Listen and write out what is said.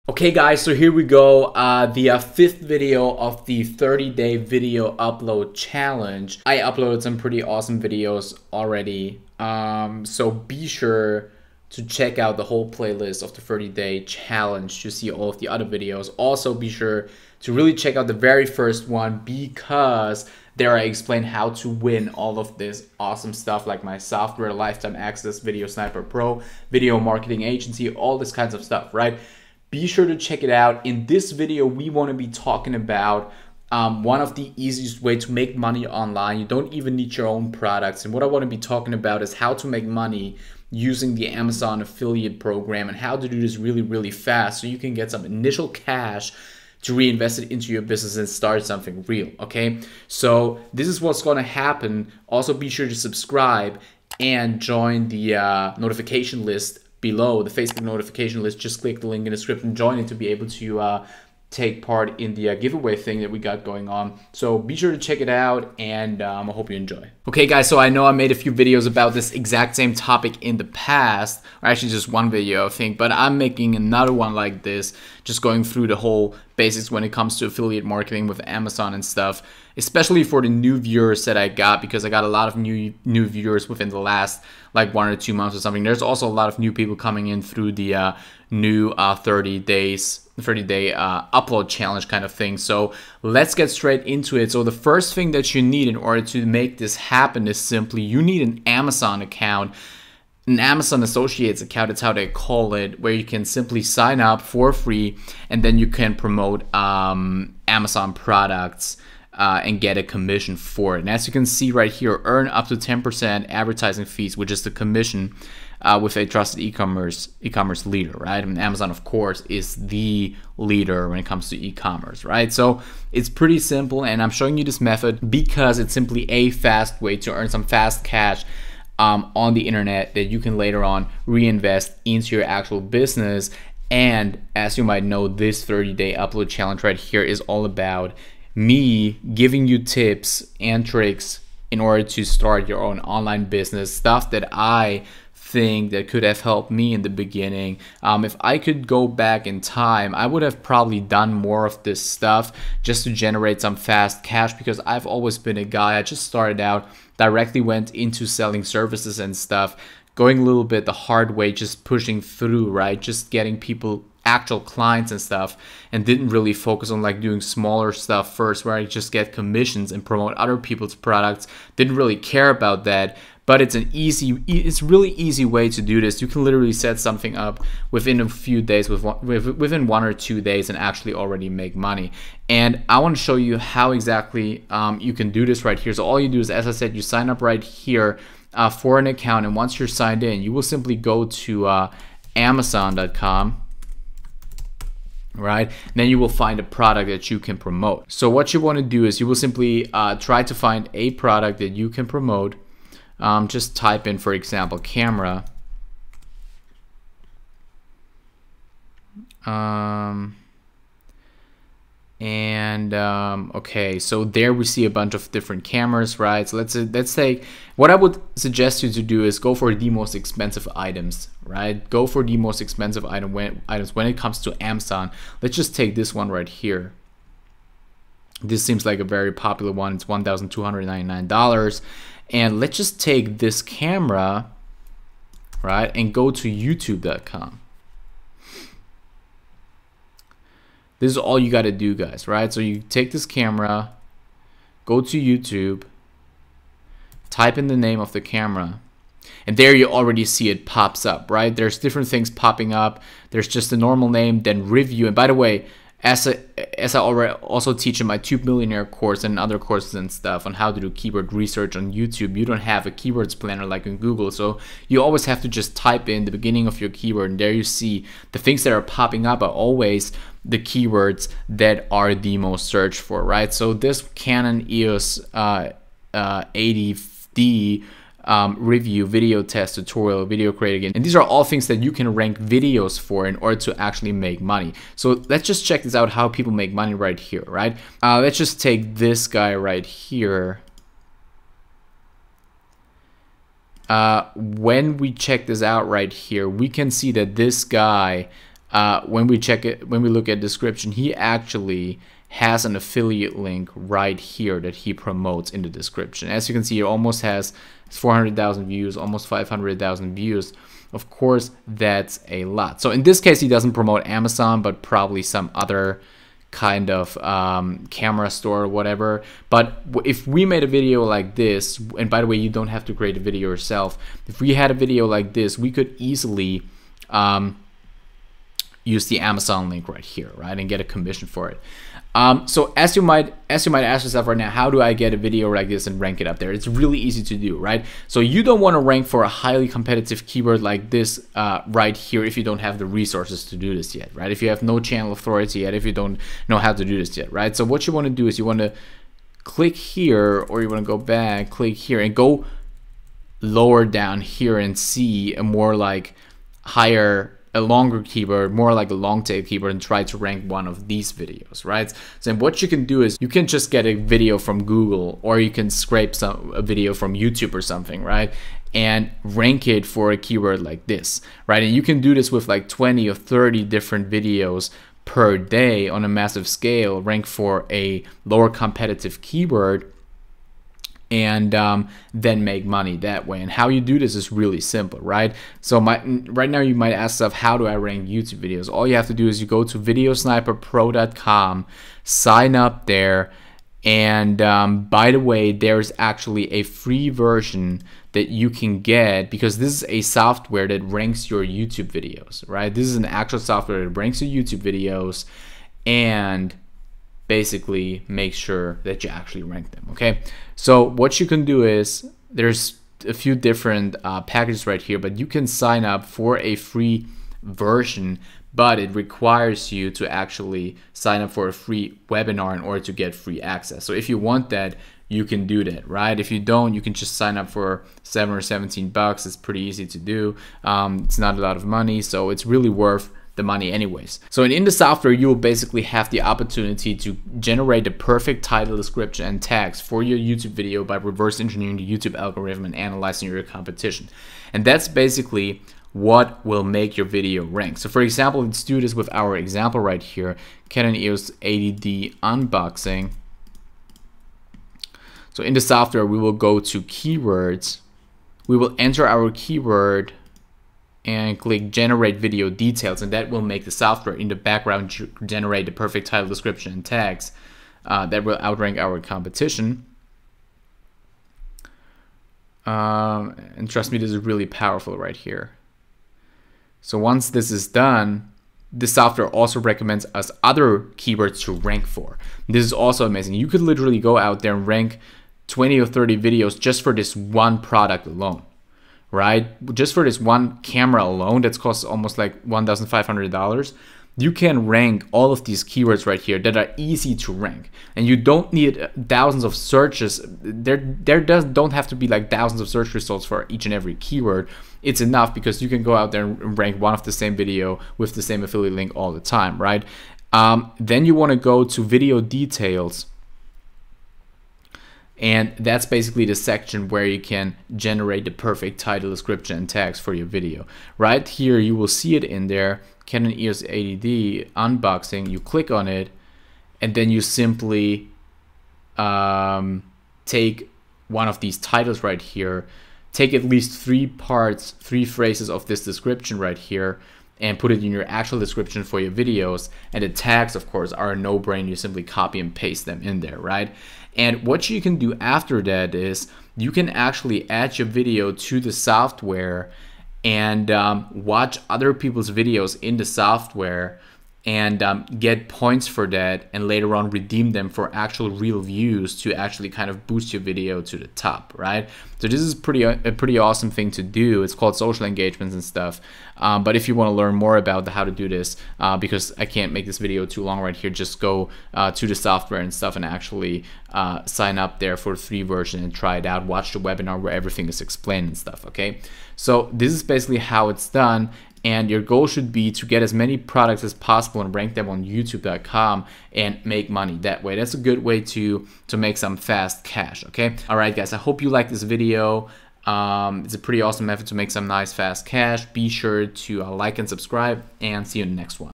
Okay guys, so here we go, the fifth video of the 30-day video upload challenge. I uploaded some pretty awesome videos already, so be sure to check out the whole playlist of the 30-day challenge to see all of the other videos. Also be sure to really check out the very first one, because there I explain how to win all of this awesome stuff like my software, lifetime access, Video Sniper Pro, video marketing agency, all this kinds of stuff, right? Be sure to check it out. In this video, we want to be talking about one of the easiest way to make money online. You don't even need your own products. And what I want to be talking about is how to make money using the Amazon affiliate program and how to do this really, really fast so you can get some initial cash to reinvest it into your business and start something real, okay? So this is what's going to happen. Also, be sure to subscribe and join the notification list below, the Facebook notification list. Just click the link in the description, join it to be able to take part in the giveaway thing that we got going on. So be sure to check it out, and I hope you enjoy. Okay guys, so I know I made a few videos about this exact same topic in the past, or actually just one video I think, but I'm making another one like this, just going through the whole basics when it comes to affiliate marketing with Amazon and stuff, especially for the new viewers that I got, because I got a lot of new viewers within the last like 1 or 2 months or something. There's also a lot of new people coming in through the new 30-day upload challenge kind of thing. So let's get straight into it. So the first thing that you need in order to make this happen is simply you need an Amazon account, an Amazon Associates account. It's how they call it, where you can simply sign up for free and then you can promote Amazon products and get a commission for it. And as you can see right here, earn up to 10% advertising fees, which is the commission with a trusted e-commerce leader, right? And Amazon, of course, is the leader when it comes to e-commerce, right? So it's pretty simple, and I'm showing you this method because it's simply a fast way to earn some fast cash on the internet that you can later on reinvest into your actual business. And as you might know, this 30-day upload challenge right here is all about me giving you tips and tricks in order to start your own online business, stuff that I think that could have helped me in the beginning. If I could go back in time, I would have probably done more of this stuff just to generate some fast cash, because I've always been a guy, I just started out, directly went into selling services and stuff, going a little bit the hard way, just pushing through, right? Just getting people, actual clients and stuff, and didn't really focus on like doing smaller stuff first where I just get commissions and promote other people's products. Didn't really care about that. But it's it's really easy way to do this. You can literally set something up within a few days, within 1 or 2 days, and actually already make money. And I want to show you how exactly you can do this right here. So all you do is, as I said, you sign up right here for an account, and once you're signed in, you will simply go to Amazon.com. right? And then you will find a product that you can promote. So what you want to do is you will simply try to find a product that you can promote. Just type in, for example, camera. Okay, so there we see a bunch of different cameras, right? So let's say what I would suggest you to do is go for the most expensive items, right? Go for the most expensive items when it comes to Amazon. Let's just take this one right here. This seems like a very popular one. It's $1,299. And let's just take this camera, right, and go to YouTube.com. This is all you got to do, guys, right? So you take this camera, go to YouTube, type in the name of the camera, and there you already see it pops up, right? There's different things popping up. There's just a normal name, then review. And by the way, as I already also teach in my Tube Millionaire course and other courses and stuff on how to do keyword research on YouTube, you don't have a keywords planner like in Google. So you always have to just type in the beginning of your keyword, and there you see the things that are popping up are always the keywords that are the most searched for, right? So this Canon EOS 80D review, video test, tutorial, video creating, and these are all things that you can rank videos for in order to actually make money. So let's just check this out, how people make money right here, right? Let's just take this guy right here. When we check this out right here, we can see that this guy when we check it, when we look at description, he actually has an affiliate link right here that he promotes in the description. As you can see, it almost has 400,000 views, almost 500,000 views. Of course, that's a lot. So in this case, he doesn't promote Amazon, but probably some other kind of camera store or whatever. But if we made a video like this, and by the way, you don't have to create a video yourself. If we had a video like this, we could easily use the Amazon link right here, right, and get a commission for it. So as you might ask yourself right now, how do I get a video like this and rank it up there? It's really easy to do, right? So you don't want to rank for a highly competitive keyword like this right here if you don't have the resources to do this yet, right? If you have no channel authority yet, if you don't know how to do this yet, right? So what you want to do is you want to click here, or you want to go back, click here, and go lower down here and see a more like a longer keyword, more like a long tail keyword, and try to rank one of these videos, right? So what you can do is you can just get a video from Google, or you can scrape a video from YouTube or something, right? And rank it for a keyword like this, right? And you can do this with like 20 or 30 different videos per day on a massive scale, rank for a lower competitive keyword, and then make money that way. And how you do this is really simple, right? So right now you might ask yourself, how do I rank YouTube videos? All you have to do is you go to videosniperpro.com, sign up there, and by the way, there's actually a free version that you can get, because this is a software that ranks your YouTube videos, right? This is an actual software that ranks your YouTube videos and basically make sure that you actually rank them, okay? So what you can do is, there's a few different packages right here, but you can sign up for a free version, but it requires you to actually sign up for a free webinar in order to get free access. So if you want that, you can do that, right? If you don't, you can just sign up for $7 or $17. It's pretty easy to do. It's not a lot of money, so it's really worth the money anyways. So in the software, you will basically have the opportunity to generate the perfect title, description, and tags for your YouTube video by reverse engineering the YouTube algorithm and analyzing your competition. And that's basically what will make your video rank. So for example, let's do this with our example right here, Canon EOS 80D unboxing. So in the software, we will go to keywords. We will enter our keyword and click generate video details, and that will make the software in the background generate the perfect title, description, and tags that will outrank our competition. And trust me, this is really powerful right here. So once this is done, the software also recommends us other keywords to rank for. This is also amazing. You could literally go out there and rank 20 or 30 videos just for this one product alone, right? Just for this one camera alone, that costs almost like $1,500. You can rank all of these keywords right here that are easy to rank, and you don't need thousands of searches. There don't have to be like thousands of search results for each and every keyword. It's enough because you can go out there and rank one of the same video with the same affiliate link all the time, right? Then you want to go to video details, and that's basically the section where you can generate the perfect title, description, and tags for your video. Right here, you will see it in there, Canon EOS 80D unboxing. You click on it, and then you simply take one of these titles right here, take at least 3 parts, 3 phrases of this description right here, and put it in your actual description for your videos. And the tags, of course, are a no-brainer. You simply copy and paste them in there, right? And what you can do after that is you can actually add your video to the software and watch other people's videos in the software and get points for that, and later on redeem them for actual real views to actually kind of boost your video to the top, right? So this is a pretty awesome thing to do. It's called social engagements and stuff. But if you want to learn more about how to do this, because I can't make this video too long right here, just go to the software and stuff and actually sign up there for the free version and try it out. Watch the webinar where everything is explained and stuff, okay? So this is basically how it's done. And your goal should be to get as many products as possible and rank them on youtube.com and make money that way. That's a good way to make some fast cash, okay? All right, guys, I hope you liked this video. It's a pretty awesome method to make some nice fast cash. Be sure to like and subscribe, and see you in the next one.